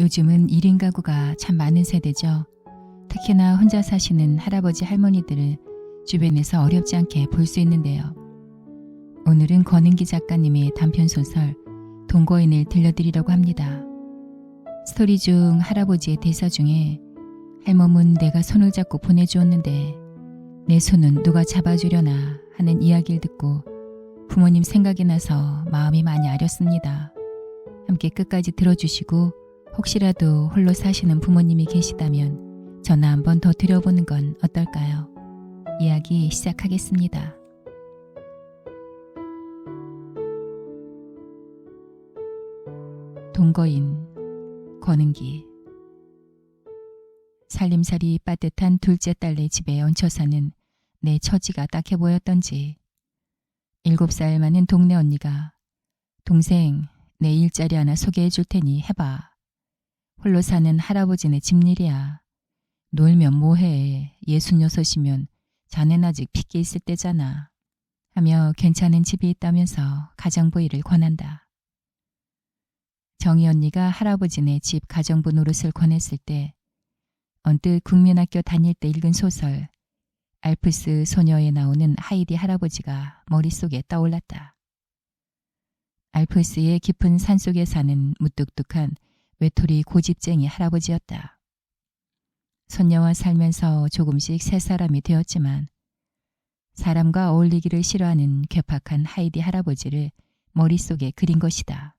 요즘은 1인 가구가 참 많은 세대죠. 특히나 혼자 사시는 할아버지 할머니들을 주변에서 어렵지 않게 볼 수 있는데요. 오늘은 권은기 작가님의 단편소설 동거인을 들려드리려고 합니다. 스토리 중 할아버지의 대사 중에 할멈은 내가 손을 잡고 보내주었는데 내 손은 누가 잡아주려나 하는 이야기를 듣고 부모님 생각이 나서 마음이 많이 아렸습니다. 함께 끝까지 들어주시고 혹시라도 홀로 사시는 부모님이 계시다면 전화 한번 더 드려보는 건 어떨까요? 이야기 시작하겠습니다. 동거인 권은기. 살림살이 빠듯한 둘째 딸네 집에 얹혀 사는 내 처지가 딱해 보였던지 7살 많은 동네 언니가 동생 내 일자리 하나 소개해 줄 테니 해봐. 홀로 사는 할아버지네 집일이야. 놀면 뭐해. 66이면 자넨 아직 핏기 있을 때잖아. 하며 괜찮은 집이 있다면서 가정부 일을 권한다. 정희 언니가 할아버지네 집 가정부 노릇을 권했을 때 언뜻 국민학교 다닐 때 읽은 소설 알프스 소녀에 나오는 하이디 할아버지가 머릿속에 떠올랐다. 알프스의 깊은 산속에 사는 무뚝뚝한 외톨이 고집쟁이 할아버지였다. 손녀와 살면서 조금씩 새 사람이 되었지만 사람과 어울리기를 싫어하는 괴팍한 하이디 할아버지를 머릿속에 그린 것이다.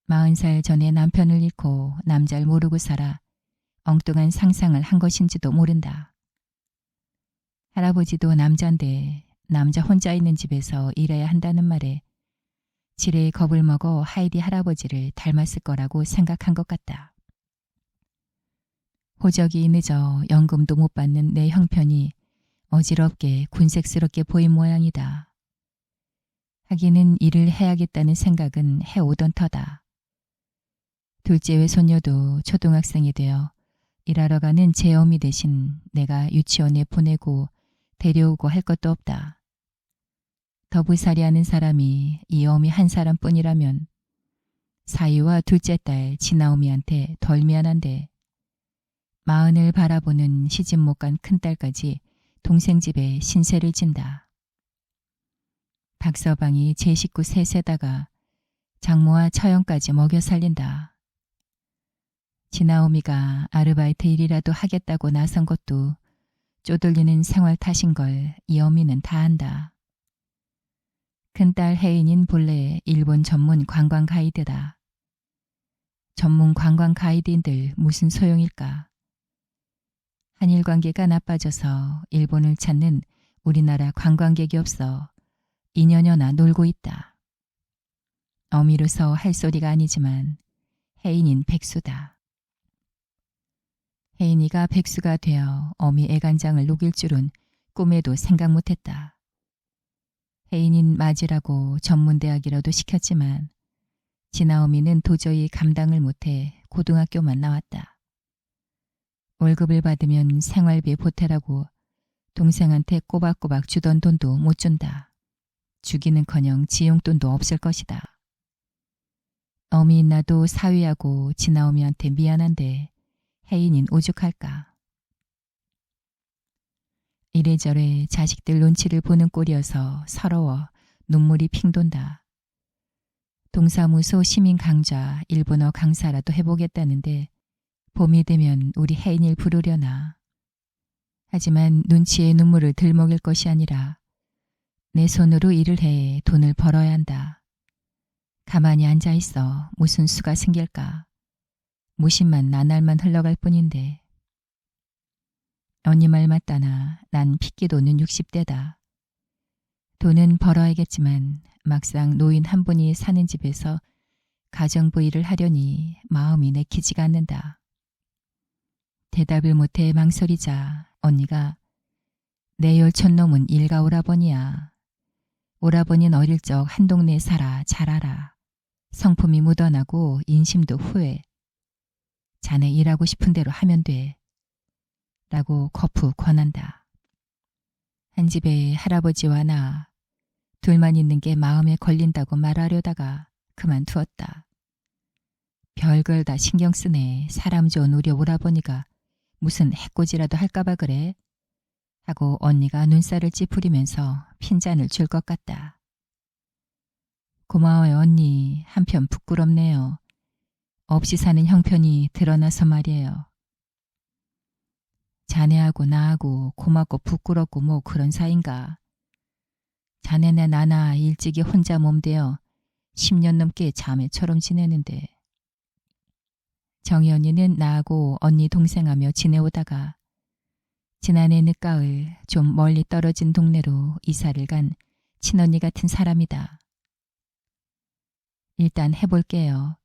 40살 전에 남편을 잃고 남자를 모르고 살아 엉뚱한 상상을 한 것인지도 모른다. 할아버지도 남잔데 남자 혼자 있는 집에서 일해야 한다는 말에 지레 겁을 먹어 하이디 할아버지를 닮았을 거라고 생각한 것 같다. 호적이 늦어 연금도 못 받는 내 형편이 어지럽게 군색스럽게 보인 모양이다. 하기는 일을 해야겠다는 생각은 해오던 터다. 둘째 외손녀도 초등학생이 되어 일하러 가는 제 어미 대신 내가 유치원에 보내고 데려오고 할 것도 없다. 더부살이하는 사람이 이 어미 한 사람뿐이라면 사위와 둘째 딸 진아오미한테 덜 미안한데 40을 바라보는 시집 못 간 큰딸까지 동생 집에 신세를 진다. 박서방이 제 식구 셋에다가 장모와 처형까지 먹여 살린다. 진아오미가 아르바이트 일이라도 하겠다고 나선 것도 쪼들리는 생활 탓인 걸 이 어미는 다 안다. 큰딸 혜인인 본래 일본 전문 관광 가이드다. 전문 관광 가이드인들 무슨 소용일까? 한일 관계가 나빠져서 일본을 찾는 우리나라 관광객이 없어 2년여나 놀고 있다. 어미로서 할 소리가 아니지만 혜인인 백수다. 혜인이가 백수가 되어 어미 애간장을 녹일 줄은 꿈에도 생각 못했다. 혜인인 맞으라고 전문대학이라도 시켰지만 진아어미는 도저히 감당을 못해 고등학교만 나왔다. 월급을 받으면 생활비 보태라고 동생한테 꼬박꼬박 주던 돈도 못 준다. 주기는커녕 지용돈도 없을 것이다. 어미 나도 사위하고 진아어미한테 미안한데 혜인인 오죽할까. 이래저래 자식들 눈치를 보는 꼴이어서 서러워 눈물이 핑 돈다. 동사무소 시민 강좌 일본어 강사라도 해보겠다는데 봄이 되면 우리 혜인이를 부르려나. 하지만 눈치에 눈물을 들먹일 것이 아니라 내 손으로 일을 해 돈을 벌어야 한다. 가만히 앉아있어 무슨 수가 생길까. 무심만 나날만 흘러갈 뿐인데. 언니 말 맞다나 난 핏기도는 60대다. 돈은 벌어야겠지만 막상 노인 한 분이 사는 집에서 가정부 일을 하려니 마음이 내키지가 않는다. 대답을 못해 망설이자 언니가 내 열촌놈은 일가 오라버니야. 오라버니는 어릴 적 한 동네에 살아 잘 알아. 성품이 묻어나고 인심도 후해. 자네 일하고 싶은 대로 하면 돼. 라고 거푸 권한다. 한 집에 할아버지와 나 둘만 있는 게 마음에 걸린다고 말하려다가 그만두었다. 별걸 다 신경 쓰네. 사람 좋은 우리 오라버니가 무슨 해코지라도 할까봐 그래? 하고 언니가 눈살을 찌푸리면서 핀잔을 줄 것 같다. 고마워요 언니. 한편 부끄럽네요. 없이 사는 형편이 드러나서 말이에요. 자네하고 나하고 고맙고 부끄럽고 뭐 그런 사이인가. 자네나 나나 일찍이 혼자 몸되어 10년 넘게 자매처럼 지내는데. 정희 언니는 나하고 언니 동생하며 지내오다가 지난해 늦가을 좀 멀리 떨어진 동네로 이사를 간 친언니 같은 사람이다. 일단 해볼게요.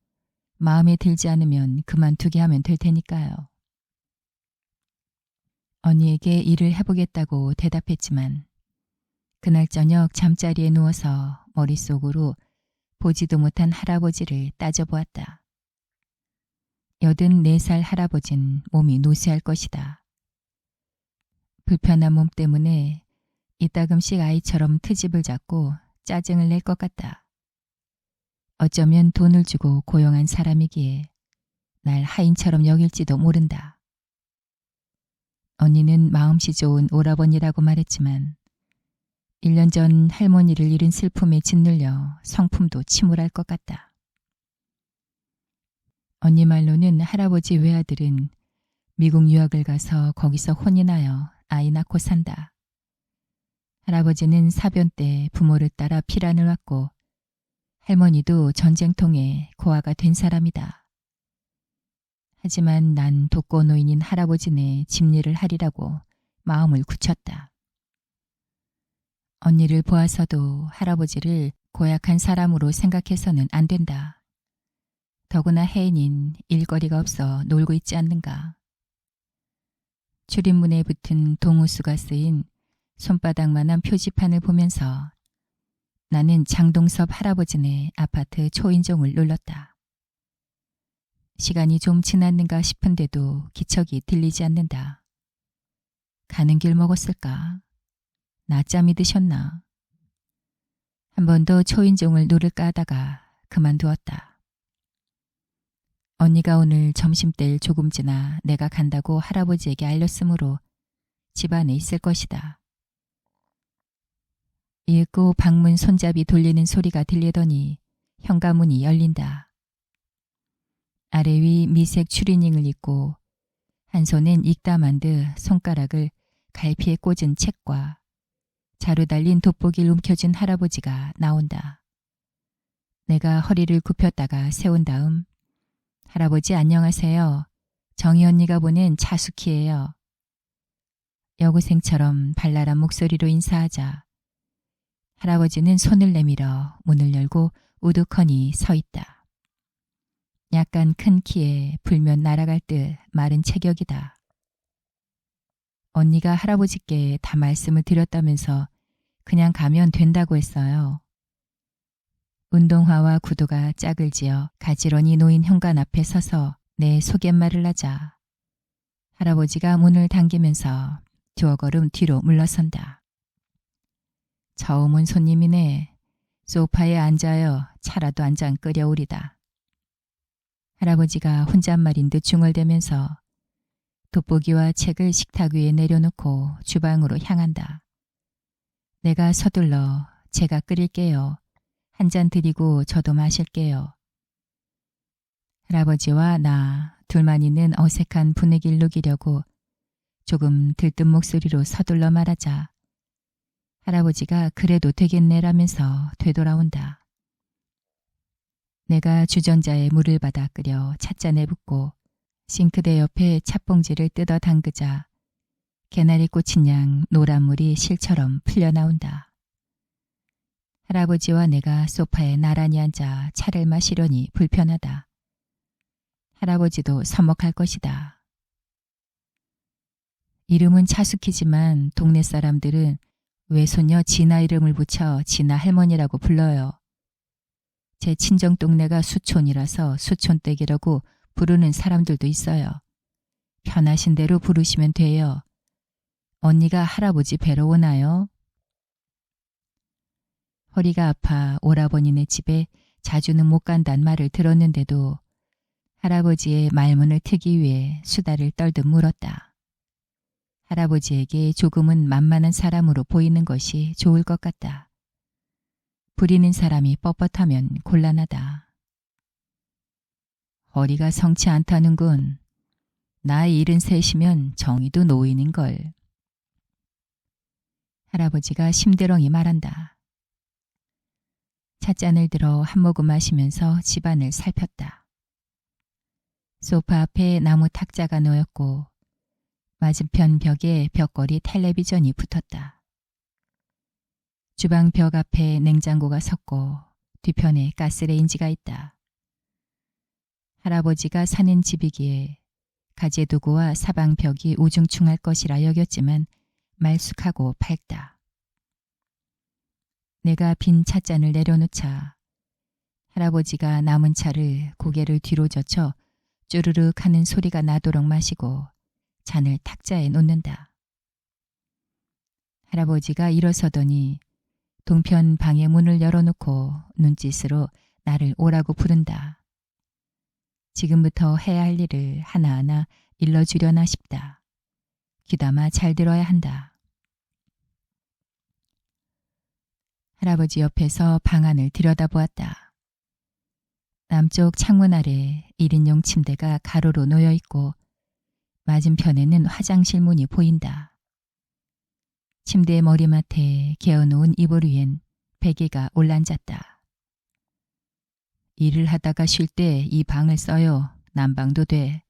마음에 들지 않으면 그만두게 하면 될 테니까요. 언니에게 일을 해보겠다고 대답했지만 그날 저녁 잠자리에 누워서 머릿속으로 보지도 못한 할아버지를 따져보았다. 84살 할아버진 몸이 노쇠할 것이다. 불편한 몸 때문에 이따금씩 아이처럼 트집을 잡고 짜증을 낼 것 같다. 어쩌면 돈을 주고 고용한 사람이기에 날 하인처럼 여길지도 모른다. 언니는 마음씨 좋은 오라버니라고 말했지만 1년 전 할머니를 잃은 슬픔에 짓눌려 성품도 침울할 것 같다. 언니 말로는 할아버지 외아들은 미국 유학을 가서 거기서 혼이 나여 아이 낳고 산다. 할아버지는 사변 때 부모를 따라 피란을 왔고 할머니도 전쟁통에 고아가 된 사람이다. 하지만 난 독거노인인 할아버지네 집일을 하리라고 마음을 굳혔다. 언니를 보아서도 할아버지를 고약한 사람으로 생각해서는 안 된다. 더구나 해인인 일거리가 없어 놀고 있지 않는가. 출입문에 붙은 동호수가 쓰인 손바닥만한 표지판을 보면서 나는 장동섭 할아버지네 아파트 초인종을 눌렀다. 시간이 좀 지났는가 싶은데도 기척이 들리지 않는다. 가는 길 먹었을까? 낮잠이 드셨나? 한 번 더 초인종을 누를까 하다가 그만두었다. 언니가 오늘 점심때를 조금 지나 내가 간다고 할아버지에게 알렸으므로 집 안에 있을 것이다. 이윽고 방문 손잡이 돌리는 소리가 들리더니 현관문이 열린다. 아래 위 미색 추리닝을 입고 한 손엔 익담한 듯 손가락을 갈피에 꽂은 책과 자루 달린 돋보기를 움켜쥔 할아버지가 나온다. 내가 허리를 굽혔다가 세운 다음 할아버지 안녕하세요. 정희 언니가 보낸 차숙희예요. 여고생처럼 발랄한 목소리로 인사하자 할아버지는 손을 내밀어 문을 열고 우두커니 서 있다. 약간 큰 키에 불면 날아갈 듯 마른 체격이다. 언니가 할아버지께 다 말씀을 드렸다면서 그냥 가면 된다고 했어요. 운동화와 구두가 짝을 지어 가지런히 놓인 현관 앞에 서서 내 소갯말을 하자 할아버지가 문을 당기면서 두어 걸음 뒤로 물러선다. 처음 온 손님이네. 소파에 앉아요. 차라도 한 잔 끓여오리다. 할아버지가 혼잣말인 듯 중얼대면서 돋보기와 책을 식탁 위에 내려놓고 주방으로 향한다. 내가 서둘러 제가 끓일게요. 한 잔 드리고 저도 마실게요. 할아버지와 나 둘만 있는 어색한 분위기를 녹이려고 조금 들뜬 목소리로 서둘러 말하자 할아버지가 그래도 되겠네라면서 되돌아온다. 내가 주전자에 물을 받아 끓여 찻잔에 붓고 싱크대 옆에 찻봉지를 뜯어 담그자 개나리 꽂힌 양 노란 물이 실처럼 풀려나온다. 할아버지와 내가 소파에 나란히 앉아 차를 마시려니 불편하다. 할아버지도 서먹할 것이다. 이름은 차숙희지만 동네 사람들은 외손녀 진아 이름을 붙여 진아 할머니라고 불러요. 제 친정 동네가 수촌이라서 수촌댁이라고 부르는 사람들도 있어요. 편하신 대로 부르시면 돼요. 언니가 할아버지 뵈러 오나요? 허리가 아파 오라버니네 집에 자주는 못 간단 말을 들었는데도 할아버지의 말문을 트기 위해 수다를 떨듯 물었다. 할아버지에게 조금은 만만한 사람으로 보이는 것이 좋을 것 같다. 부리는 사람이 뻣뻣하면 곤란하다. 허리가 성치 않다는군. 나이 73이면 정의도 노인인걸. 할아버지가 심드렁이 말한다. 찻잔을 들어 한 모금 마시면서 집안을 살폈다. 소파 앞에 나무 탁자가 놓였고 맞은편 벽에 벽걸이 텔레비전이 붙었다. 주방 벽 앞에 냉장고가 섰고 뒤편에 가스레인지가 있다. 할아버지가 사는 집이기에 가재도구와 사방벽이 우중충할 것이라 여겼지만 말쑥하고 밝다. 내가 빈 찻잔을 내려놓자 할아버지가 남은 차를 고개를 뒤로 젖혀 쭈르륵 하는 소리가 나도록 마시고 잔을 탁자에 놓는다. 할아버지가 일어서더니 동편 방의 문을 열어놓고 눈짓으로 나를 오라고 부른다. 지금부터 해야 할 일을 하나하나 일러주려나 싶다. 귀담아 잘 들어야 한다. 할아버지 옆에서 방 안을 들여다보았다. 남쪽 창문 아래 1인용 침대가 가로로 놓여있고 맞은편에는 화장실 문이 보인다. 침대 머리맡에 개어놓은 이불 위엔 베개가 올라앉았다. 일을 하다가 쉴 때 이 방을 써요. 난방도 돼.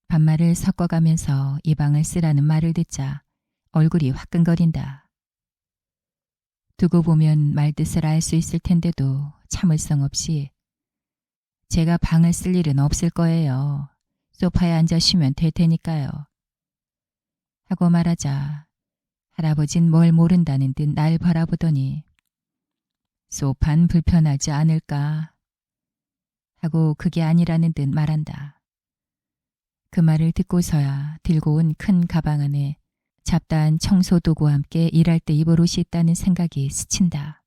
반말을 섞어가면서 이 방을 쓰라는 말을 듣자 얼굴이 화끈거린다. 두고 보면 말뜻을 알 수 있을 텐데도 참을성 없이 제가 방을 쓸 일은 없을 거예요. 소파에 앉아 쉬면 될 테니까요. 하고 말하자 할아버진 뭘 모른다는 듯 날 바라보더니 소파는 불편하지 않을까 하고 그게 아니라는 듯 말한다. 그 말을 듣고서야 들고 온 큰 가방 안에 잡다한 청소도구와 함께 일할 때 입을 옷이 있다는 생각이 스친다.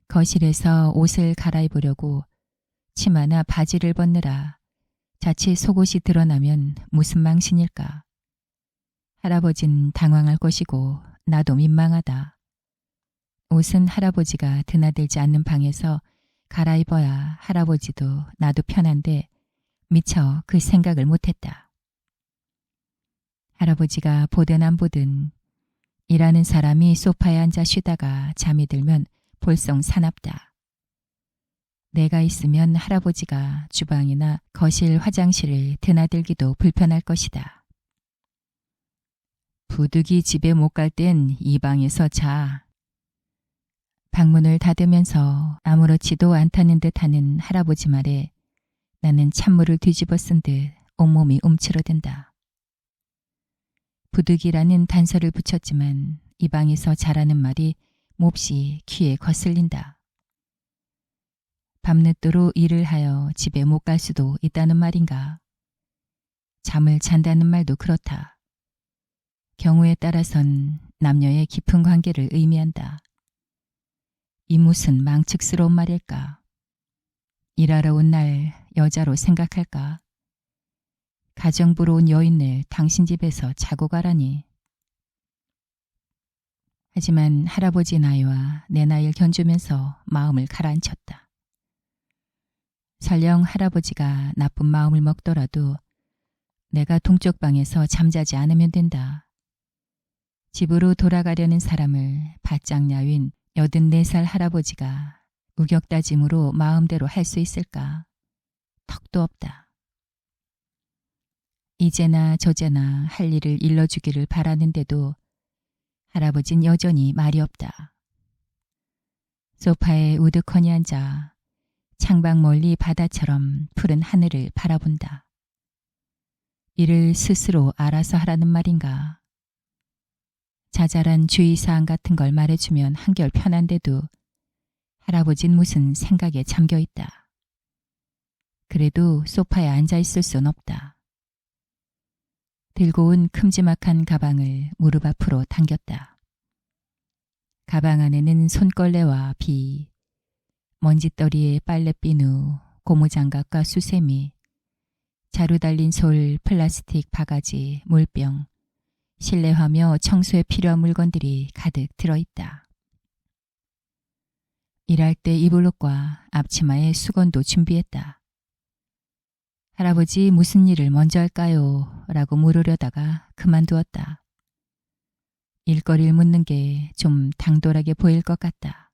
거실에서 옷을 갈아입으려고 치마나 바지를 벗느라 자칫 속옷이 드러나면 무슨 망신일까. 할아버진 당황할 것이고 나도 민망하다. 옷은 할아버지가 드나들지 않는 방에서 갈아입어야 할아버지도 나도 편한데 미처 그 생각을 못했다. 할아버지가 보든 안 보든 일하는 사람이 소파에 앉아 쉬다가 잠이 들면 볼썽 사납다. 내가 있으면 할아버지가 주방이나 거실, 화장실을 드나들기도 불편할 것이다. 부득이 집에 못 갈 땐 이 방에서 자. 방문을 닫으면서 아무렇지도 않다는 듯하는 할아버지 말에 나는 찬물을 뒤집어 쓴 듯 온몸이 움츠러든다. 부득이라는 단서를 붙였지만 이 방에서 자라는 말이 몹시 귀에 거슬린다. 밤늦도록 일을 하여 집에 못 갈 수도 있다는 말인가. 잠을 잔다는 말도 그렇다. 경우에 따라선 남녀의 깊은 관계를 의미한다. 이 무슨 망측스러운 말일까. 일하러 온 날 여자로 생각할까. 가정부로 온 여인을 당신 집에서 자고 가라니. 하지만 할아버지 나이와 내 나이를 견주면서 마음을 가라앉혔다. 설령 할아버지가 나쁜 마음을 먹더라도 내가 동쪽 방에서 잠자지 않으면 된다. 집으로 돌아가려는 사람을 바짝 야윈 84살 할아버지가 우격다짐으로 마음대로 할 수 있을까? 턱도 없다. 이제나 저제나 할 일을 일러주기를 바라는데도 할아버진 여전히 말이 없다. 소파에 우두커니 앉아 창밖 멀리 바다처럼 푸른 하늘을 바라본다. 이를 스스로 알아서 하라는 말인가. 자잘한 주의사항 같은 걸 말해주면 한결 편한데도 할아버진 무슨 생각에 잠겨있다. 그래도 소파에 앉아있을 순 없다. 들고 온 큼지막한 가방을 무릎 앞으로 당겼다. 가방 안에는 손걸레와 비, 먼지떨이에 빨래비누, 고무장갑과 수세미, 자루 달린 솔, 플라스틱 바가지, 물병, 실내화며 청소에 필요한 물건들이 가득 들어있다. 일할 때 입을 옷과 앞치마에 수건도 준비했다. 할아버지 무슨 일을 먼저 할까요? 라고 물으려다가 그만두었다. 일거리를 묻는 게 좀 당돌하게 보일 것 같다.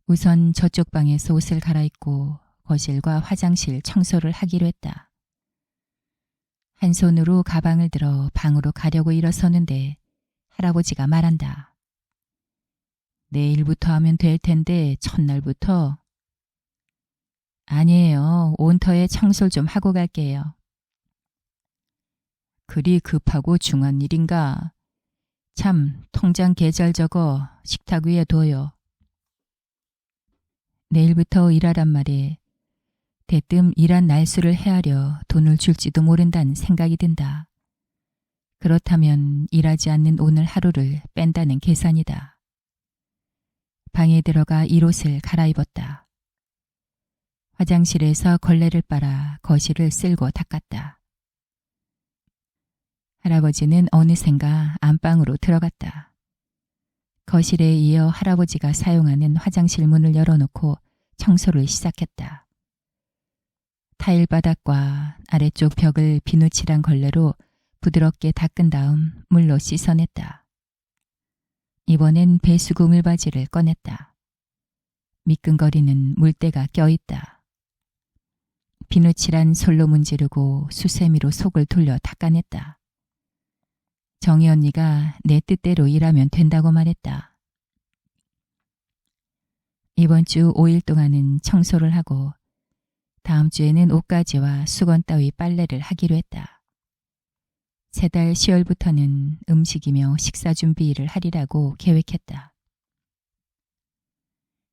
우선 저쪽 방에서 옷을 갈아입고 거실과 화장실 청소를 하기로 했다. 한 손으로 가방을 들어 방으로 가려고 일어서는데 할아버지가 말한다. 내일부터 하면 될 텐데 첫날부터. 아니에요. 온터에 청소를 좀 하고 갈게요. 그리 급하고 중한 일인가? 참, 통장 계좌 적어 식탁 위에 둬요. 내일부터 일하란 말에 대뜸 일한 날수를 헤아려 돈을 줄지도 모른다는 생각이 든다. 그렇다면 일하지 않는 오늘 하루를 뺀다는 계산이다. 방에 들어가 일옷을 갈아입었다. 화장실에서 걸레를 빨아 거실을 쓸고 닦았다. 할아버지는 어느샌가 안방으로 들어갔다. 거실에 이어 할아버지가 사용하는 화장실 문을 열어놓고 청소를 시작했다. 타일 바닥과 아래쪽 벽을 비누칠한 걸레로 부드럽게 닦은 다음 물로 씻어냈다. 이번엔 배수구 물바지를 꺼냈다. 미끈거리는 물때가 껴있다. 비누칠한 솔로 문지르고 수세미로 속을 돌려 닦아냈다. 정희 언니가 내 뜻대로 일하면 된다고 말했다. 이번 주 5일 동안은 청소를 하고 다음 주에는 옷가지와 수건 따위 빨래를 하기로 했다. 새 달 10월부터는 음식이며 식사 준비 일을 하리라고 계획했다.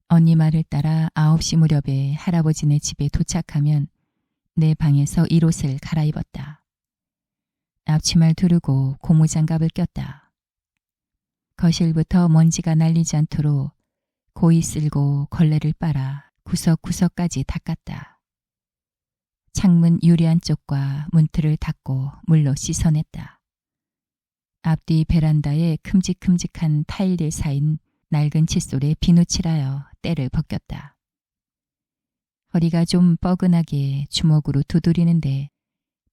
언니 말을 따라 9시 무렵에 할아버지네 집에 도착하면 내 방에서 일옷을 갈아입었다. 앞치마를 두르고 고무장갑을 꼈다. 거실부터 먼지가 날리지 않도록 고이 쓸고 걸레를 빨아 구석구석까지 닦았다. 창문 유리 안쪽과 문틀을 닦고 물로 씻어냈다. 앞뒤 베란다에 큼직큼직한 타일에 쌓인 낡은 칫솔에 비누칠하여 때를 벗겼다. 허리가 좀 뻐근하게 주먹으로 두드리는데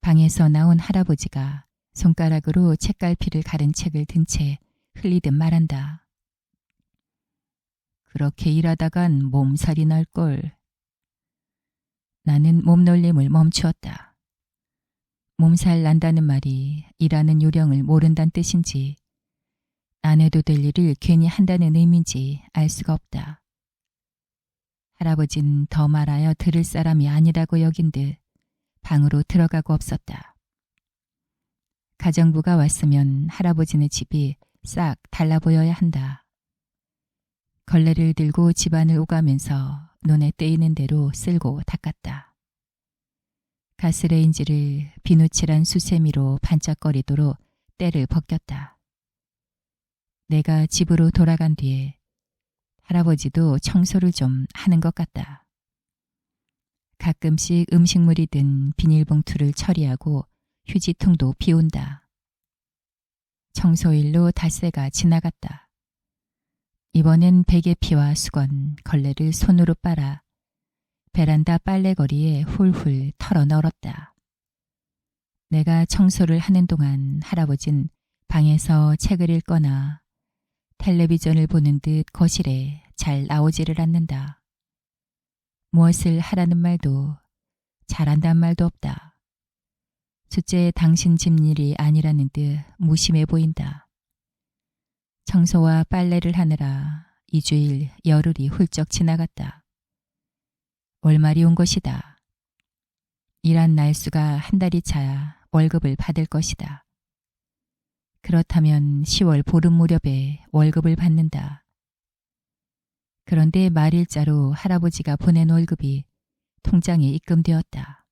방에서 나온 할아버지가 손가락으로 책갈피를 가른 책을 든 채 흘리듯 말한다. 그렇게 일하다간 몸살이 날걸. 나는 몸놀림을 멈추었다. 몸살 난다는 말이 일하는 요령을 모른다는 뜻인지 안 해도 될 일을 괜히 한다는 의미인지 알 수가 없다. 할아버지는 더 말하여 들을 사람이 아니라고 여긴 듯 방으로 들어가고 없었다. 가정부가 왔으면 할아버지네 집이 싹 달라 보여야 한다. 걸레를 들고 집안을 오가면서 눈에 떼이는 대로 쓸고 닦았다. 가스레인지를 비누칠한 수세미로 반짝거리도록 때를 벗겼다. 내가 집으로 돌아간 뒤에 할아버지도 청소를 좀 하는 것 같다. 가끔씩 음식물이 든 비닐봉투를 처리하고 휴지통도 비운다. 청소일로 닷새가 지나갔다. 이번엔 베개피와 수건, 걸레를 손으로 빨아 베란다 빨래거리에 훌훌 털어 널었다. 내가 청소를 하는 동안 할아버진 방에서 책을 읽거나 텔레비전을 보는 듯 거실에 잘 나오지를 않는다. 무엇을 하라는 말도 잘한다는 말도 없다. 첫째 당신 집일이 아니라는 듯 무심해 보인다. 청소와 빨래를 하느라 2주일 열흘이 훌쩍 지나갔다. 월말이 온 것이다. 일한 날수가 한 달이 차야 월급을 받을 것이다. 그렇다면 10월 보름 무렵에 월급을 받는다. 그런데 말일자로 할아버지가 보낸 월급이 통장에 입금되었다.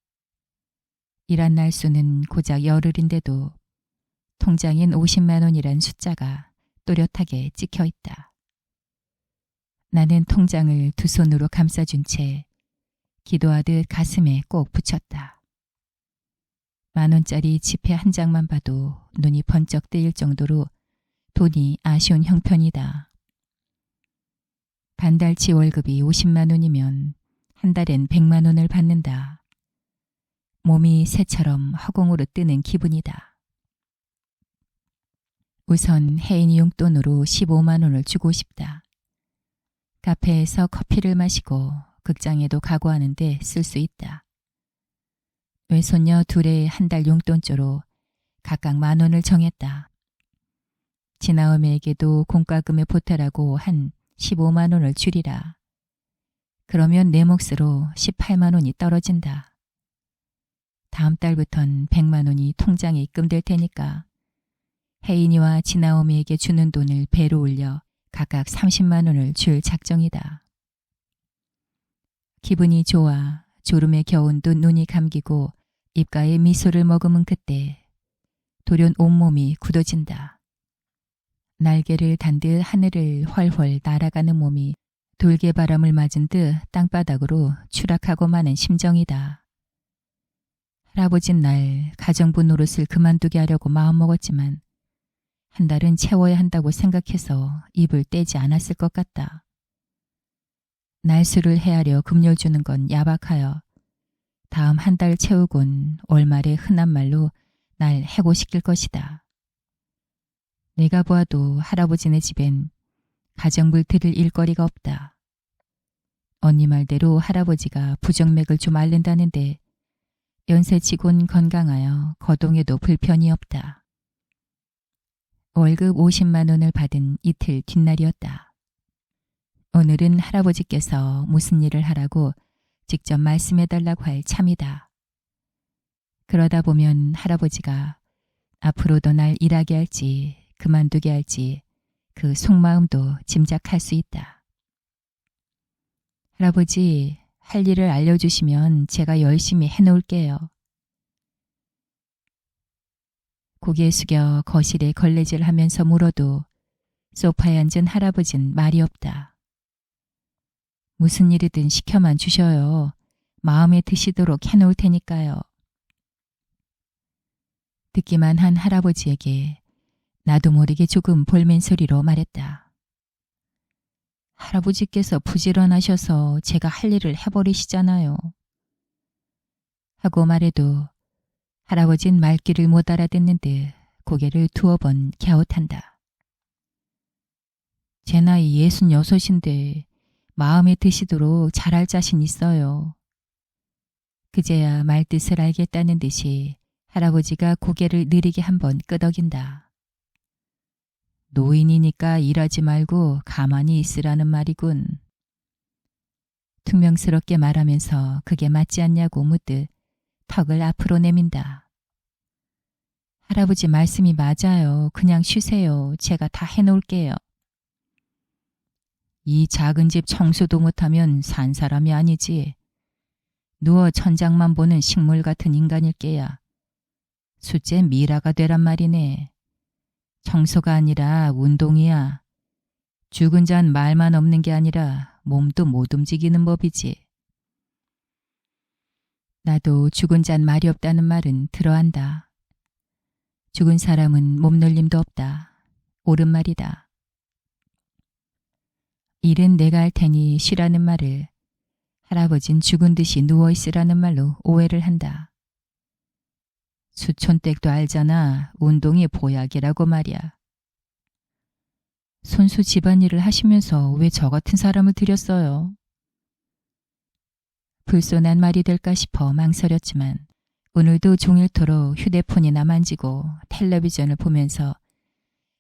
일한 날수는 고작 열흘인데도 통장엔 50만 원이란 숫자가 또렷하게 찍혀 있다. 나는 통장을 두 손으로 감싸준 채 기도하듯 가슴에 꼭 붙였다. 10,000원짜리 지폐 한 장만 봐도 눈이 번쩍 뜨일 정도로 돈이 아쉬운 형편이다. 반달치 월급이 50만 원이면 한 달엔 100만 원을 받는다. 몸이 새처럼 허공으로 뜨는 기분이다. 우선 혜인이 용돈으로 15만 원을 주고 싶다. 카페에서 커피를 마시고 극장에도 가고 하는데 쓸 수 있다. 외손녀 둘의 한 달 용돈조로 각각 10,000원을 정했다. 지나엄에게도 공과금에 보태라고 한 15만 원을 주리라. 그러면 내 몫으로 18만 원이 떨어진다. 다음 달부턴 100만 원이 통장에 입금될 테니까 혜인이와 지나엄이에게 주는 돈을 배로 올려 각각 30만 원을 줄 작정이다. 기분이 좋아 졸음에 겨운 듯 눈이 감기고 입가에 미소를 머금은 그때 돌연 온몸이 굳어진다. 날개를 단 듯 하늘을 훨훨 날아가는 몸이 돌개바람을 맞은 듯 땅바닥으로 추락하고 마는 심정이다. 할아버진 날 가정부 노릇을 그만두게 하려고 마음먹었지만 한 달은 채워야 한다고 생각해서 입을 떼지 않았을 것 같다. 날수를 헤아려 금열 주는 건 야박하여 다음 한 달 채우곤 월말에 흔한 말로 날 해고시킬 것이다. 내가 보아도 할아버지네 집엔 가정부를 들을 일거리가 없다. 언니 말대로 할아버지가 부정맥을 좀 앓는다는데 연세치곤 건강하여 거동에도 불편이 없다. 월급 50만 원을 받은 이틀 뒷날이었다. 오늘은 할아버지께서 무슨 일을 하라고 직접 말씀해달라고 할 참이다. 그러다 보면 할아버지가 앞으로도 날 일하게 할지 그만두게 할지 그 속마음도 짐작할 수 있다. 할아버지, 할 일을 알려주시면 제가 열심히 해놓을게요. 고개 숙여 거실에 걸레질하면서 물어도 소파에 앉은 할아버진 말이 없다. 무슨 일이든 시켜만 주셔요. 마음에 드시도록 해놓을 테니까요. 듣기만 한 할아버지에게 나도 모르게 조금 볼멘 소리로 말했다. 할아버지께서 부지런하셔서 제가 할 일을 해버리시잖아요. 하고 말해도 할아버진 말귀를 못 알아듣는 듯 고개를 두어 번 갸웃한다. 제 나이 66인데 마음에 드시도록 잘할 자신 있어요. 그제야 말뜻을 알겠다는 듯이 할아버지가 고개를 느리게 한번 끄덕인다. 노인이니까 일하지 말고 가만히 있으라는 말이군. 퉁명스럽게 말하면서 그게 맞지 않냐고 묻듯 턱을 앞으로 내민다. 할아버지 말씀이 맞아요. 그냥 쉬세요. 제가 다 해놓을게요. 이 작은 집 청소도 못하면 산 사람이 아니지. 누워 천장만 보는 식물 같은 인간일게야. 숫째 미라가 되란 말이네. 청소가 아니라 운동이야. 죽은 잔 말만 없는 게 아니라 몸도 못 움직이는 법이지. 나도 죽은 잔 말이 없다는 말은 들어한다. 죽은 사람은 몸놀림도 없다. 옳은 말이다. 일은 내가 할 테니 쉬라는 말을 할아버진 죽은 듯이 누워있으라는 말로 오해를 한다. 수촌댁도 알잖아. 운동이 보약이라고 말이야. 손수 집안일을 하시면서 왜 저 같은 사람을 들였어요? 불손한 말이 될까 싶어 망설였지만 오늘도 종일토록 휴대폰이나 만지고 텔레비전을 보면서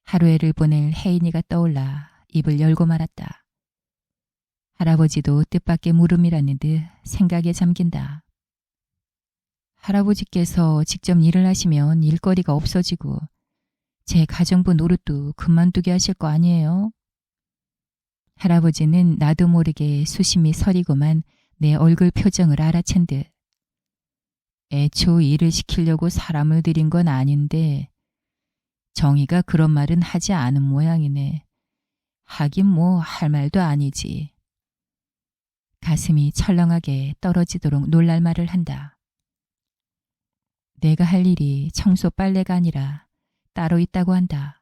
하루해를 보낼 혜인이가 떠올라 입을 열고 말았다. 할아버지도 뜻밖의 물음이라는 듯 생각에 잠긴다. 할아버지께서 직접 일을 하시면 일거리가 없어지고 제 가정부 노릇도 그만두게 하실 거 아니에요? 할아버지는 나도 모르게 수심이 서리고만 내 얼굴 표정을 알아챈 듯 애초 일을 시키려고 사람을 들인 건 아닌데 정의가 그런 말은 하지 않은 모양이네. 하긴 뭐 할 말도 아니지. 가슴이 철렁하게 떨어지도록 놀랄 말을 한다. 내가 할 일이 청소 빨래가 아니라 따로 있다고 한다.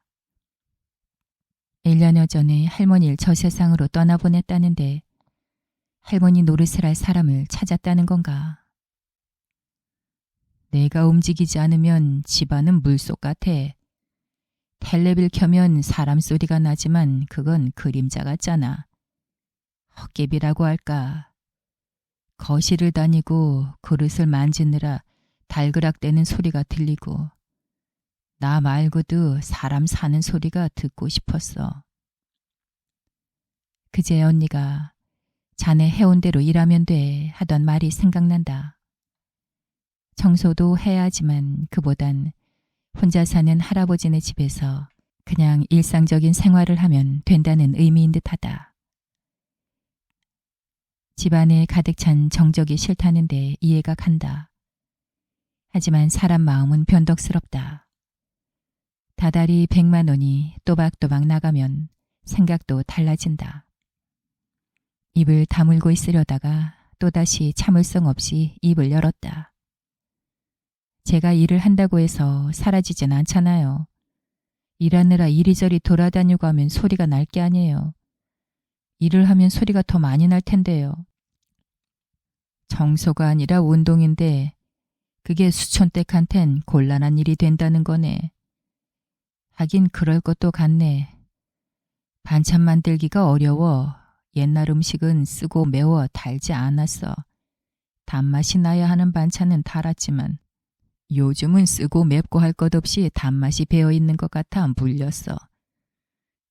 1년여 전에 할머니를 저 세상으로 떠나보냈다는데 할머니 노릇을 할 사람을 찾았다는 건가? 내가 움직이지 않으면 집안은 물속 같아. 텔레비를 켜면 사람 소리가 나지만 그건 그림자 같잖아. 헛개비라고 할까. 거실을 다니고 그릇을 만지느라 달그락대는 소리가 들리고 나 말고도 사람 사는 소리가 듣고 싶었어. 그제 언니가 자네 해온 대로 일하면 돼 하던 말이 생각난다. 청소도 해야 하지만 그보단 혼자 사는 할아버지네 집에서 그냥 일상적인 생활을 하면 된다는 의미인 듯하다. 집안에 가득 찬 정적이 싫다는데 이해가 간다. 하지만 사람 마음은 변덕스럽다. 다달이 100만 원이 또박또박 나가면 생각도 달라진다. 입을 다물고 있으려다가 또다시 참을성 없이 입을 열었다. 제가 일을 한다고 해서 사라지진 않잖아요. 일하느라 이리저리 돌아다니고 하면 소리가 날 게 아니에요. 일을 하면 소리가 더 많이 날 텐데요. 청소가 아니라 운동인데 그게 수천댁한텐 곤란한 일이 된다는 거네. 하긴 그럴 것도 같네. 반찬 만들기가 어려워. 옛날 음식은 쓰고 매워 달지 않았어. 단맛이 나야 하는 반찬은 달았지만 요즘은 쓰고 맵고 할 것 없이 단맛이 배어있는 것 같아 물렸어.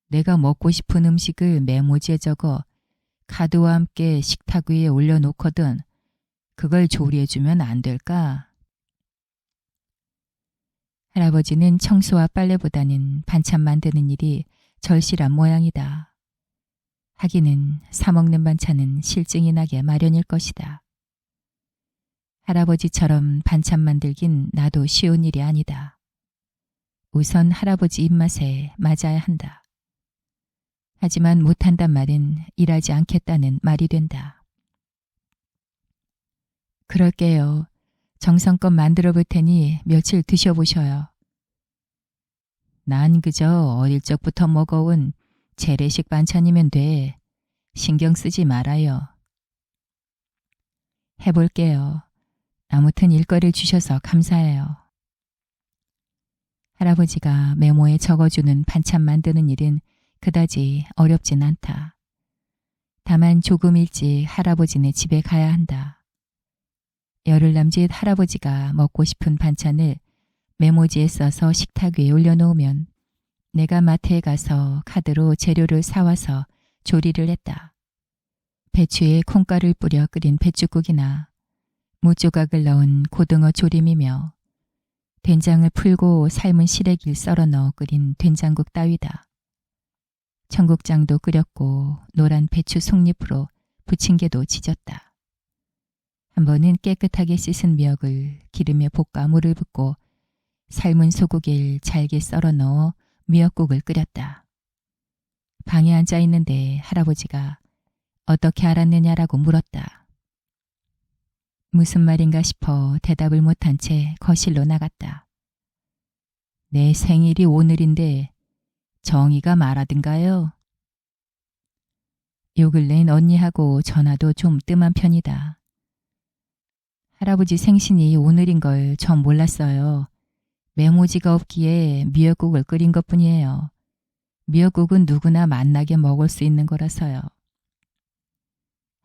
내가 먹고 싶은 음식을 메모지에 적어 카드와 함께 식탁 위에 올려놓거든. 그걸 조리해주면 안 될까? 할아버지는 청소와 빨래보다는 반찬 만드는 일이 절실한 모양이다. 하기는 사먹는 반찬은 실증이 나게 마련일 것이다. 할아버지처럼 반찬 만들긴 나도 쉬운 일이 아니다. 우선 할아버지 입맛에 맞아야 한다. 하지만 못한단 말은 일하지 않겠다는 말이 된다. 그럴게요. 정성껏 만들어 볼 테니 며칠 드셔보셔요. 난 그저 어릴 적부터 먹어온 재래식 반찬이면 돼. 신경 쓰지 말아요. 해볼게요. 아무튼 일거리를 주셔서 감사해요. 할아버지가 메모에 적어주는 반찬 만드는 일은 그다지 어렵진 않다. 다만 조금 일찍 할아버지네 집에 가야 한다. 열흘 남짓 할아버지가 먹고 싶은 반찬을 메모지에 써서 식탁 위에 올려놓으면 내가 마트에 가서 카드로 재료를 사와서 조리를 했다. 배추에 콩가루를 뿌려 끓인 배추국이나 무조각을 넣은 고등어 조림이며 된장을 풀고 삶은 시래기를 썰어 넣어 끓인 된장국 따위다. 청국장도 끓였고 노란 배추 속잎으로 부침개도 지졌다. 한 번은 깨끗하게 씻은 미역을 기름에 볶아 물을 붓고 삶은 소고기를 잘게 썰어 넣어 미역국을 끓였다. 방에 앉아 있는데 할아버지가 어떻게 알았느냐라고 물었다. 무슨 말인가 싶어 대답을 못한 채 거실로 나갔다. 내 생일이 오늘인데 정의가 말하든가요? 요 근래엔 언니하고 전화도 좀 뜸한 편이다. 할아버지 생신이 오늘인 걸 전 몰랐어요. 메모지가 없기에 미역국을 끓인 것뿐이에요. 미역국은 누구나 맛나게 먹을 수 있는 거라서요.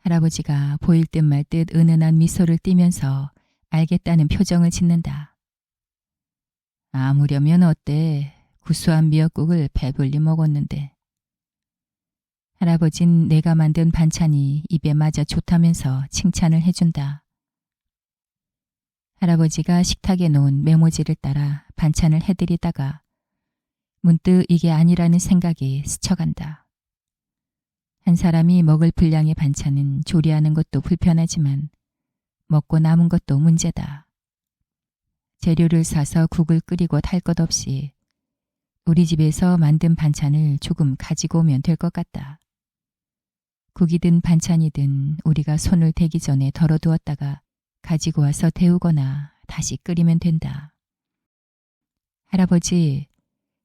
할아버지가 보일 듯 말 듯 은은한 미소를 띠면서 알겠다는 표정을 짓는다. 아무려면 어때? 구수한 미역국을 배불리 먹었는데. 할아버진 내가 만든 반찬이 입에 맞아 좋다면서 칭찬을 해준다. 할아버지가 식탁에 놓은 메모지를 따라 반찬을 해드리다가 문득 이게 아니라는 생각이 스쳐간다. 한 사람이 먹을 분량의 반찬은 조리하는 것도 불편하지만 먹고 남은 것도 문제다. 재료를 사서 국을 끓이고 할 것 없이 우리 집에서 만든 반찬을 조금 가지고 오면 될 것 같다. 국이든 반찬이든 우리가 손을 대기 전에 덜어두었다가 가지고 와서 데우거나 다시 끓이면 된다. 할아버지,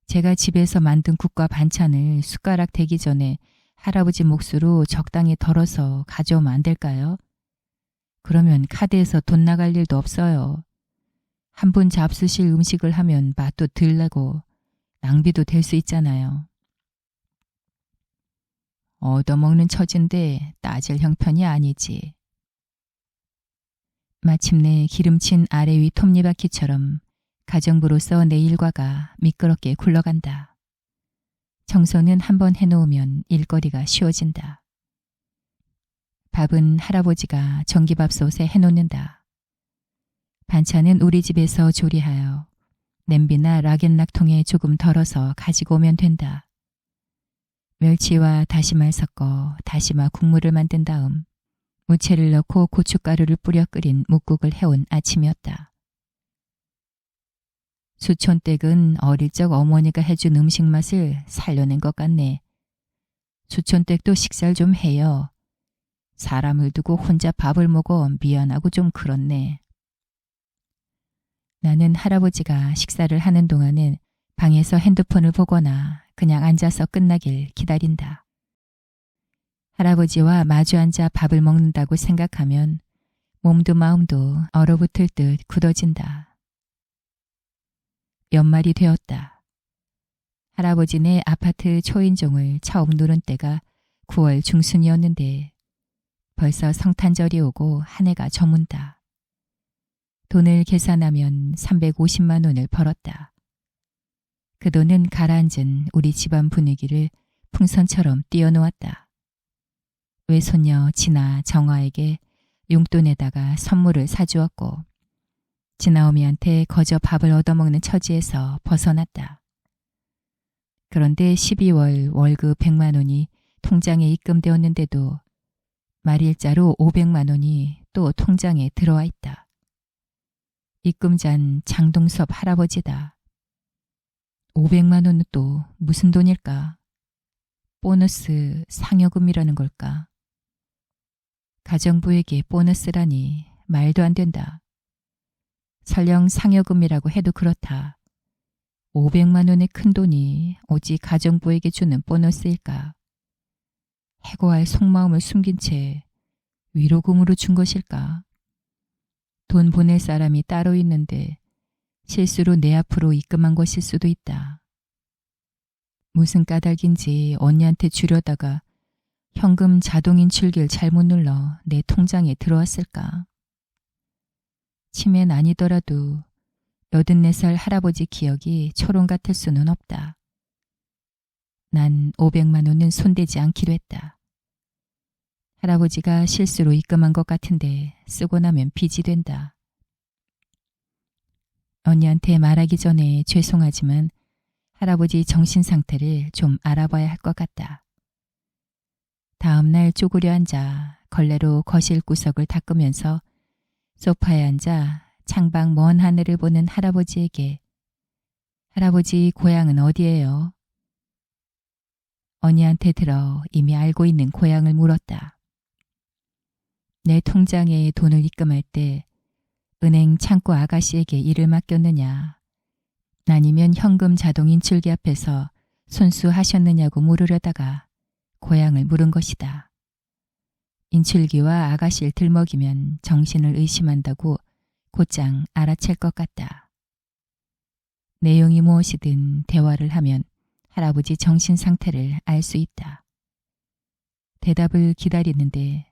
제가 집에서 만든 국과 반찬을 숟가락 대기 전에 할아버지 몫으로 적당히 덜어서 가져오면 안 될까요? 그러면 카드에서 돈 나갈 일도 없어요. 한 분 잡수실 음식을 하면 맛도 덜 나고 낭비도 될 수 있잖아요. 얻어먹는 처진데 따질 형편이 아니지. 마침내 기름친 아래 위 톱니바퀴처럼 가정부로서 내 일과가 미끄럽게 굴러간다. 청소는 한번 해놓으면 일거리가 쉬워진다. 밥은 할아버지가 전기밥솥에 해놓는다. 반찬은 우리 집에서 조리하여 냄비나 락앤락통에 조금 덜어서 가지고 오면 된다. 멸치와 다시마를 섞어 다시마 국물을 만든 다음 무채를 넣고 고춧가루를 뿌려 끓인 묵국을 해온 아침이었다. 수촌댁은 어릴 적 어머니가 해준 음식 맛을 살려낸 것 같네. 수촌댁도 식사를 좀 해요. 사람을 두고 혼자 밥을 먹어 미안하고 좀 그렇네. 나는 할아버지가 식사를 하는 동안은 방에서 핸드폰을 보거나 그냥 앉아서 끝나길 기다린다. 할아버지와 마주 앉아 밥을 먹는다고 생각하면 몸도 마음도 얼어붙을 듯 굳어진다. 연말이 되었다. 할아버지네 아파트 초인종을 처음 누른 때가 9월 중순이었는데 벌써 성탄절이 오고 한 해가 저문다. 돈을 계산하면 350만 원을 벌었다. 그 돈은 가라앉은 우리 집안 분위기를 풍선처럼 띄워놓았다. 외손녀 진아 정화에게 용돈에다가 선물을 사주었고 진아오미한테 거저 밥을 얻어먹는 처지에서 벗어났다. 그런데 12월 월급 100만 원이 통장에 입금되었는데도 말일자로 500만 원이 또 통장에 들어와 있다. 입금자는 장동섭 할아버지다. 500만 원은 또 무슨 돈일까? 보너스 상여금이라는 걸까? 가정부에게 보너스라니 말도 안 된다. 설령 상여금이라고 해도 그렇다. 500만 원의 큰돈이 오직 가정부에게 주는 보너스일까? 해고할 속마음을 숨긴 채 위로금으로 준 것일까? 돈 보낼 사람이 따로 있는데 실수로 내 앞으로 입금한 것일 수도 있다. 무슨 까닭인지 언니한테 주려다가 현금 자동 인출기를 잘못 눌러 내 통장에 들어왔을까? 치매는 아니더라도 84살 할아버지 기억이 초롱 같을 수는 없다. 난 500만 원은 손대지 않기로 했다. 할아버지가 실수로 입금한 것 같은데 쓰고 나면 빚이 된다. 언니한테 말하기 전에 죄송하지만 할아버지 정신 상태를 좀 알아봐야 할 것 같다. 다음 날 쪼그려 앉아 걸레로 거실 구석을 닦으면서 소파에 앉아 창밖 먼 하늘을 보는 할아버지에게 할아버지 고향은 어디예요? 언니한테 들어 이미 알고 있는 고향을 물었다. 내 통장에 돈을 입금할 때 은행 창구 아가씨에게 일을 맡겼느냐 아니면 현금 자동 인출기 앞에서 손수하셨느냐고 물으려다가 고향을 물은 것이다. 인출기와 아가씨를 들먹이면 정신을 의심한다고 곧장 알아챌 것 같다. 내용이 무엇이든 대화를 하면 할아버지 정신 상태를 알 수 있다. 대답을 기다리는데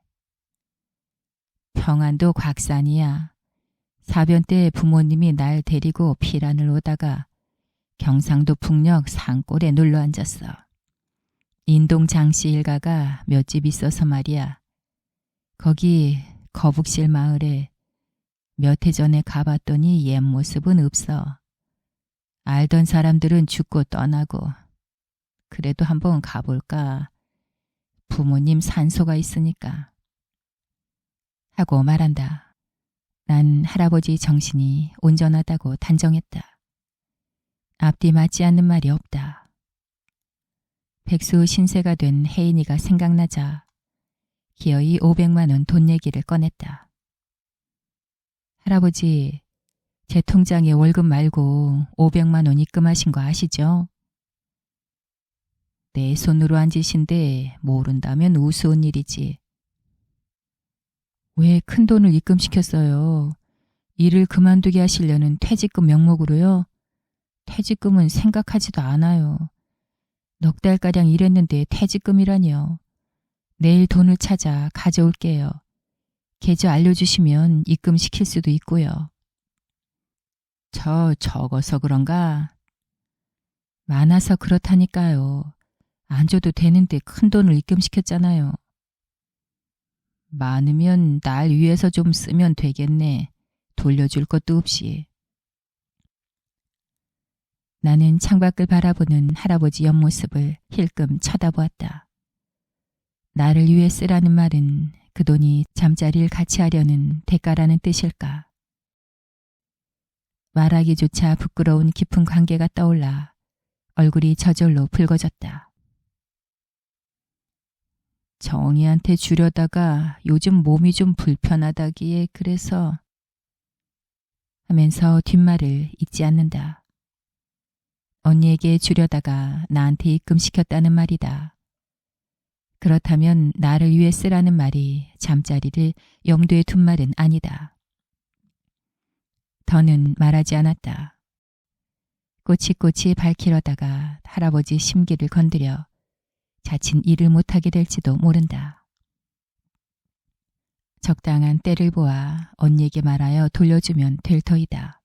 평안도 곽산이야. 사변 때 부모님이 날 데리고 피란을 오다가 경상도 풍력 산골에 눌러 앉았어. 인동 장씨 일가가 몇 집 있어서 말이야. 거기 거북실 마을에 몇 해 전에 가봤더니 옛 모습은 없어. 알던 사람들은 죽고 떠나고 그래도 한번 가볼까. 부모님 산소가 있으니까. 하고 말한다. 난 할아버지 정신이 온전하다고 단정했다. 앞뒤 맞지 않는 말이 없다. 백수 신세가 된 혜인이가 생각나자 기어이 500만 원 돈 얘기를 꺼냈다. 할아버지, 제 통장에 월급 말고 500만 원 입금하신 거 아시죠? 내 손으로 한 짓인데 모른다면 우스운 일이지. 왜 큰 돈을 입금시켰어요? 일을 그만두게 하시려는 퇴직금 명목으로요? 퇴직금은 생각하지도 않아요. 넉 달가량 일했는데 퇴직금이라니요. 내일 돈을 찾아 가져올게요. 계좌 알려주시면 입금시킬 수도 있고요. 적어서 그런가? 많아서 그렇다니까요. 안 줘도 되는데 큰 돈을 입금시켰잖아요. 많으면 날 위해서 좀 쓰면 되겠네. 돌려줄 것도 없이. 나는 창밖을 바라보는 할아버지 옆모습을 힐끔 쳐다보았다. 나를 위해 쓰라는 말은 그 돈이 잠자리를 같이 하려는 대가라는 뜻일까? 말하기조차 부끄러운 깊은 관계가 떠올라 얼굴이 저절로 붉어졌다. 정희한테 주려다가 요즘 몸이 좀 불편하다기에 그래서 하면서 뒷말을 잊지 않는다. 언니에게 주려다가 나한테 입금시켰다는 말이다. 그렇다면 나를 위해 쓰라는 말이 잠자리를 염두에 둔 말은 아니다. 더는 말하지 않았다. 꼬치꼬치 밝히려다가 할아버지 심기를 건드려 자칫 일을 못하게 될지도 모른다. 적당한 때를 보아 언니에게 말하여 돌려주면 될 터이다.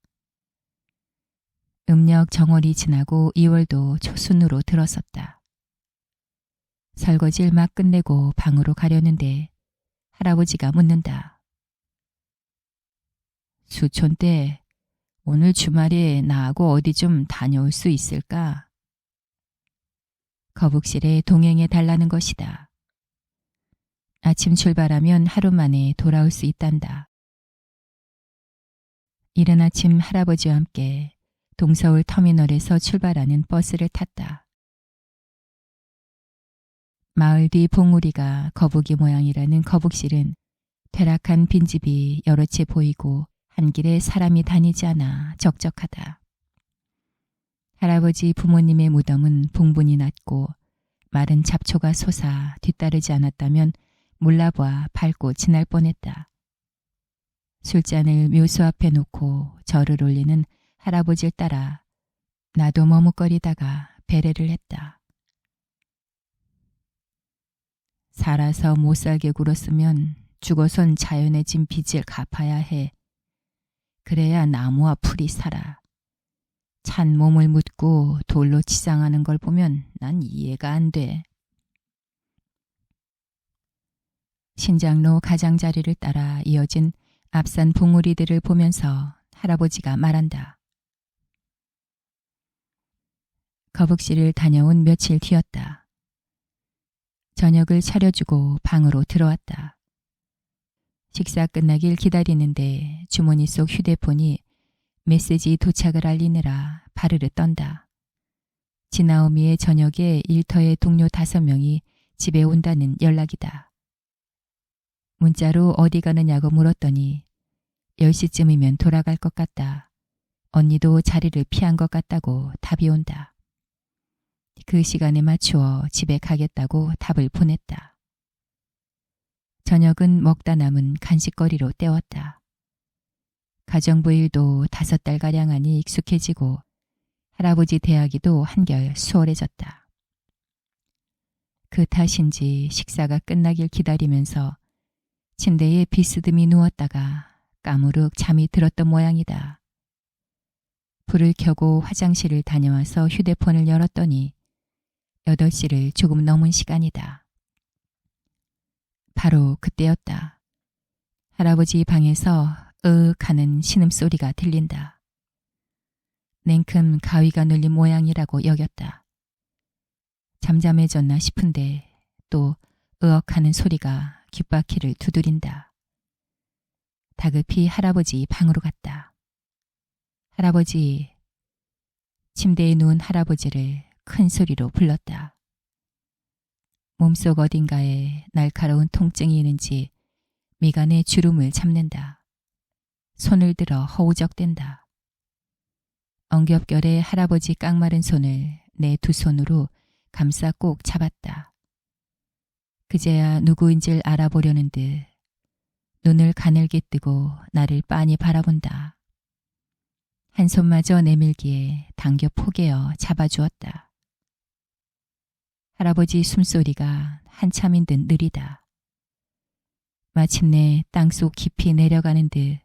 음력 정월이 지나고 2월도 초순으로 들어섰다. 설거지를 막 끝내고 방으로 가려는데 할아버지가 묻는다. 수촌때 오늘 주말에 나하고 어디 좀 다녀올 수 있을까? 거북실에 동행해 달라는 것이다. 아침 출발하면 하루 만에 돌아올 수 있단다. 이른 아침 할아버지와 함께 동서울 터미널에서 출발하는 버스를 탔다. 마을 뒤 봉우리가 거북이 모양이라는 거북실은 퇴락한 빈집이 여러 채 보이고 한 길에 사람이 다니지 않아 적적하다. 할아버지 부모님의 무덤은 봉분이 났고 마른 잡초가 솟아 뒤따르지 않았다면 몰라봐 밟고 지날 뻔했다. 술잔을 묘수 앞에 놓고 절을 올리는 할아버지를 따라 나도 머뭇거리다가 배례를 했다. 살아서 못살게 굴었으면 죽어선 자연의 진 빚을 갚아야 해. 그래야 나무와 풀이 살아. 찬 몸을 묻고 돌로 치장하는 걸 보면 난 이해가 안 돼. 신장로 가장자리를 따라 이어진 앞산 봉우리들을 보면서 할아버지가 말한다. 거북실을 다녀온 며칠 뒤였다. 저녁을 차려주고 방으로 들어왔다. 식사 끝나길 기다리는데 주머니 속 휴대폰이 메시지 도착을 알리느라 바르르 떤다. 지나오미의 저녁에 일터의 동료 5명이 집에 온다는 연락이다. 문자로 어디 가느냐고 물었더니 10시쯤이면 돌아갈 것 같다. 언니도 자리를 피한 것 같다고 답이 온다. 그 시간에 맞추어 집에 가겠다고 답을 보냈다. 저녁은 먹다 남은 간식거리로 때웠다. 가정부 일도 5달가량 하니 익숙해지고 할아버지 대하기도 한결 수월해졌다. 그 탓인지 식사가 끝나길 기다리면서 침대에 비스듬히 누웠다가 까무룩 잠이 들었던 모양이다. 불을 켜고 화장실을 다녀와서 휴대폰을 열었더니 8시를 조금 넘은 시간이다. 바로 그때였다. 할아버지 방에서 으윽 하는 신음소리가 들린다. 냉큼 가위가 눌린 모양이라고 여겼다. 잠잠해졌나 싶은데 또 으억 하는 소리가 귓바퀴를 두드린다. 다급히 할아버지 방으로 갔다. 할아버지, 침대에 누운 할아버지를 큰 소리로 불렀다. 몸속 어딘가에 날카로운 통증이 있는지 미간에 주름을 잡는다. 손을 들어 허우적댄다. 엉겹결에 할아버지 깡마른 손을 내 두 손으로 감싸 꼭 잡았다. 그제야 누구인지를 알아보려는 듯 눈을 가늘게 뜨고 나를 빤히 바라본다. 한 손마저 내밀기에 당겨 포개어 잡아주었다. 할아버지 숨소리가 한참인 듯 느리다. 마침내 땅속 깊이 내려가는 듯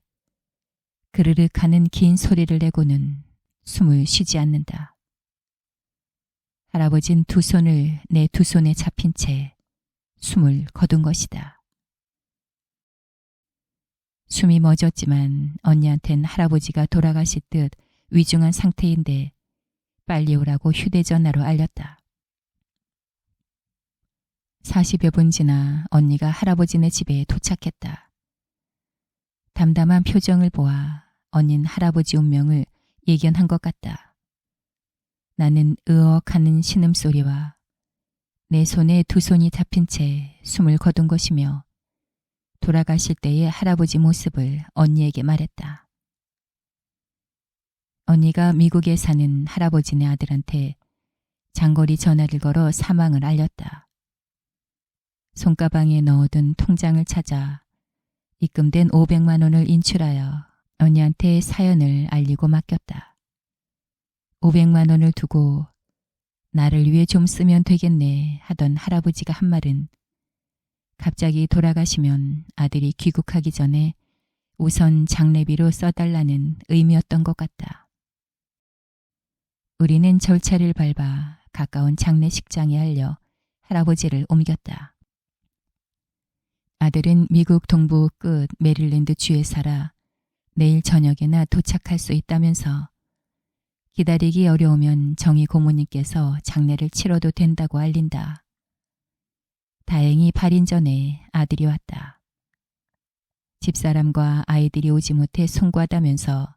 그르륵 하는 긴 소리를 내고는 숨을 쉬지 않는다. 할아버진 두 손을 내 두 손에 잡힌 채 숨을 거둔 것이다. 숨이 멎었지만 언니한텐 할아버지가 돌아가실 듯 위중한 상태인데 빨리 오라고 휴대전화로 알렸다. 40여 분 지나 언니가 할아버지네 집에 도착했다. 담담한 표정을 보아 언닌 할아버지 운명을 예견한 것 같다. 나는 으억하는 신음소리와 내 손에 두 손이 잡힌 채 숨을 거둔 것이며 돌아가실 때의 할아버지 모습을 언니에게 말했다. 언니가 미국에 사는 할아버지네 아들한테 장거리 전화를 걸어 사망을 알렸다. 손가방에 넣어둔 통장을 찾아 입금된 500만 원을 인출하여 언니한테 사연을 알리고 맡겼다. 500만 원을 두고 나를 위해 좀 쓰면 되겠네 하던 할아버지가 한 말은 갑자기 돌아가시면 아들이 귀국하기 전에 우선 장례비로 써달라는 의미였던 것 같다. 우리는 절차를 밟아 가까운 장례식장에 알려 할아버지를 옮겼다. 아들은 미국 동부 끝 메릴랜드 주에 살아 내일 저녁에나 도착할 수 있다면서 기다리기 어려우면 정희 고모님께서 장례를 치러도 된다고 알린다. 다행히 8인 전에 아들이 왔다. 집사람과 아이들이 오지 못해 송구하다면서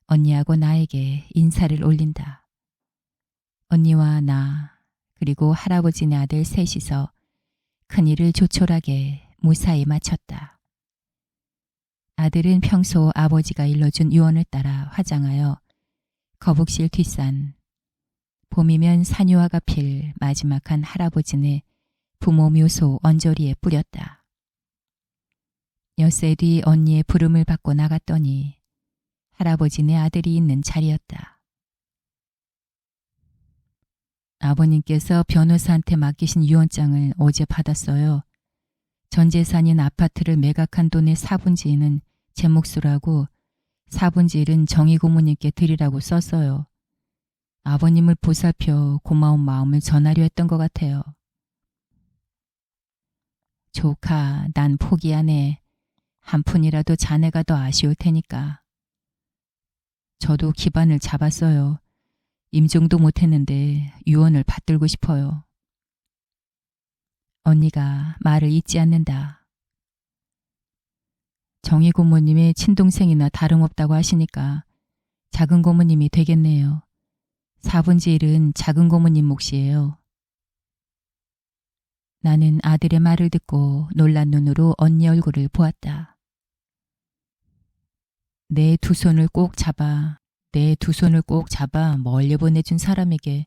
언니하고 나에게 인사를 올린다. 언니와 나 그리고 할아버지네 아들 셋이서 큰일을 조촐하게 무사히 마쳤다. 아들은 평소 아버지가 일러준 유언을 따라 화장하여 거북실 뒷산, 봄이면 산유화가 필 마지막한 할아버지네 부모 묘소 언저리에 뿌렸다. 엿새 뒤 언니의 부름을 받고 나갔더니 할아버지네 아들이 있는 자리였다. 아버님께서 변호사한테 맡기신 유언장을 어제 받았어요. 전 재산인 아파트를 매각한 돈의 4분의 1은 제 몫으라고 4분의 1은 정희 고모님께 드리라고 썼어요. 아버님을 보살펴 고마운 마음을 전하려 했던 것 같아요. 조카, 난 포기하네. 한 푼이라도 자네가 더 아쉬울 테니까. 저도 기반을 잡았어요. 임종도 못했는데 유언을 받들고 싶어요. 언니가 말을 잇지 않는다. 정희 고모님의 친동생이나 다름없다고 하시니까 작은 고모님이 되겠네요. 4분의 1은 작은 고모님 몫이에요. 나는 아들의 말을 듣고 놀란 눈으로 언니 얼굴을 보았다. 내 두 손을 꼭 잡아 멀리 보내준 사람에게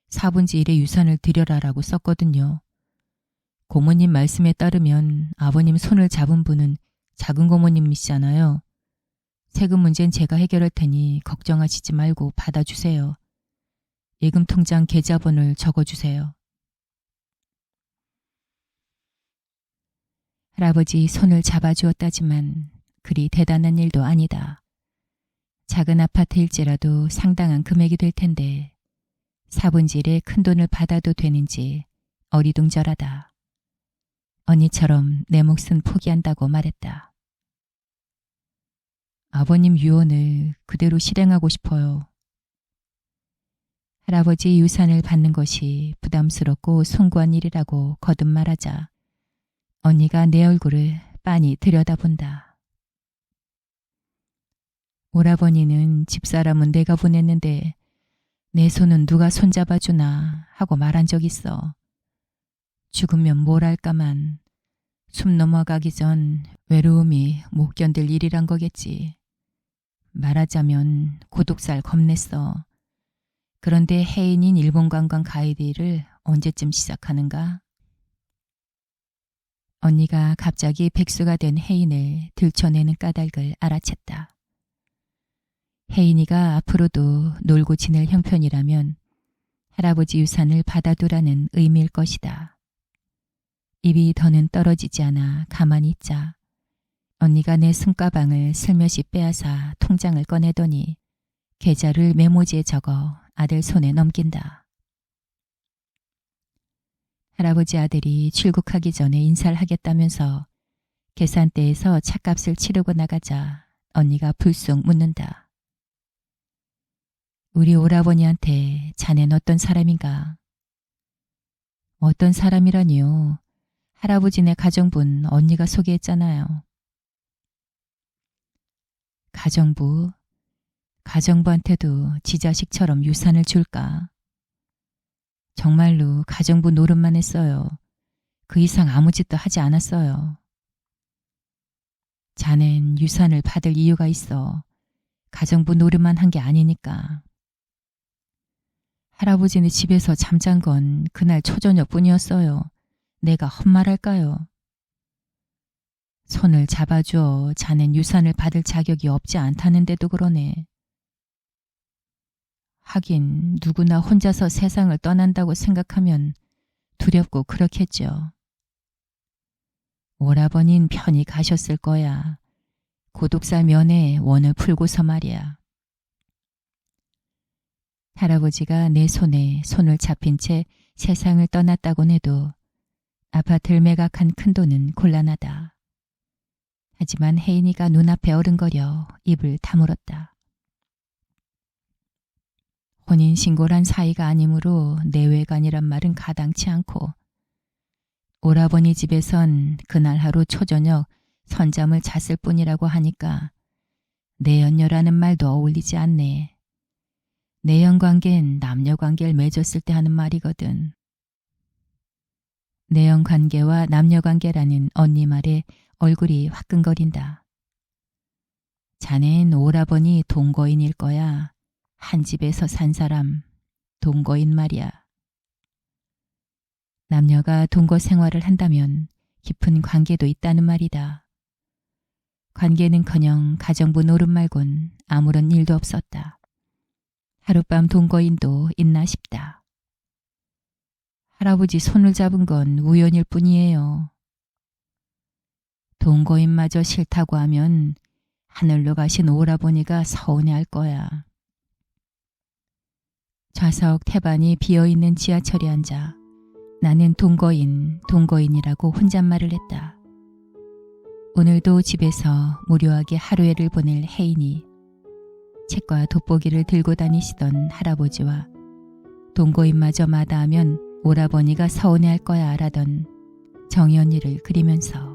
4분의 1의 유산을 드려라라고 썼거든요. 고모님 말씀에 따르면 아버님 손을 잡은 분은 작은 고모님이시잖아요. 세금 문제는 제가 해결할 테니 걱정하시지 말고 받아주세요. 예금 통장 계좌번호를 적어주세요. 할아버지 손을 잡아주었다지만 그리 대단한 일도 아니다. 작은 아파트일지라도 상당한 금액이 될 텐데 4분의 1의 큰 돈을 받아도 되는지 어리둥절하다. 언니처럼 내 몫은 포기한다고 말했다. 아버님 유언을 그대로 실행하고 싶어요. 할아버지 유산을 받는 것이 부담스럽고 송구한 일이라고 거듭 말하자 언니가 내 얼굴을 빤히 들여다본다. 오라버니는 집사람은 내가 보냈는데 내 손은 누가 손잡아주나 하고 말한 적 있어. 죽으면 뭘 할까만 숨 넘어가기 전 외로움이 못 견딜 일이란 거겠지. 말하자면 고독살 겁냈어. 그런데 해인인 일본 관광 가이드 일을 언제쯤 시작하는가? 언니가 갑자기 백수가 된 혜인을 들춰내는 까닭을 알아챘다. 혜인이가 앞으로도 놀고 지낼 형편이라면 할아버지 유산을 받아두라는 의미일 것이다. 입이 더는 떨어지지 않아 가만히 있자 언니가 내 손가방을 슬며시 빼앗아 통장을 꺼내더니 계좌를 메모지에 적어 아들 손에 넘긴다. 할아버지 아들이 출국하기 전에 인사를 하겠다면서 계산대에서 차값을 치르고 나가자 언니가 불쑥 묻는다. 우리 오라버니한테 자넨 어떤 사람인가? 어떤 사람이라니요? 할아버지네 가정분 언니가 소개했잖아요. 가정부? 가정부한테도 지 자식처럼 유산을 줄까? 정말로 가정부 노릇만 했어요. 그 이상 아무 짓도 하지 않았어요. 자넨 유산을 받을 이유가 있어. 가정부 노릇만 한 게 아니니까. 할아버지네 집에서 잠잔 건 그날 초저녁뿐이었어요. 내가 헛말할까요? 손을 잡아줘. 자넨 유산을 받을 자격이 없지 않다는데도 그러네. 하긴 누구나 혼자서 세상을 떠난다고 생각하면 두렵고 그렇겠죠. 오라버닌 편히 가셨을 거야. 고독살 면에 원을 풀고서 말이야. 할아버지가 내 손에 손을 잡힌 채 세상을 떠났다곤 해도 아파트를 매각한 큰돈은 곤란하다. 하지만 혜인이가 눈앞에 어른거려 입을 다물었다. 혼인신고란 사이가 아니므로 내외간이란 말은 가당치 않고 오라버니 집에선 그날 하루 초저녁 선잠을 잤을 뿐이라고 하니까 내연녀라는 말도 어울리지 않네. 내연관계는 남녀관계를 맺었을 때 하는 말이거든. 내연관계와 남녀관계라는 언니 말에 얼굴이 화끈거린다. 자넨 오라버니 동거인일 거야. 한 집에서 산 사람, 동거인 말이야. 남녀가 동거 생활을 한다면 깊은 관계도 있다는 말이다. 관계는커녕 가정부 노릇 말곤 아무런 일도 없었다. 하룻밤 동거인도 있나 싶다. 할아버지 손을 잡은 건 우연일 뿐이에요. 동거인마저 싫다고 하면 하늘로 가신 오라버니가 서운해할 거야. 좌석 태반이 비어있는 지하철에 앉아 나는 동거인이라고 혼잣말을 했다. 오늘도 집에서 무료하게 하루해를 보낼 혜인이 책과 돋보기를 들고 다니시던 할아버지와 동거인마저 마다하면 오라버니가 서운해할 거야 알아던 정희 언니를 그리면서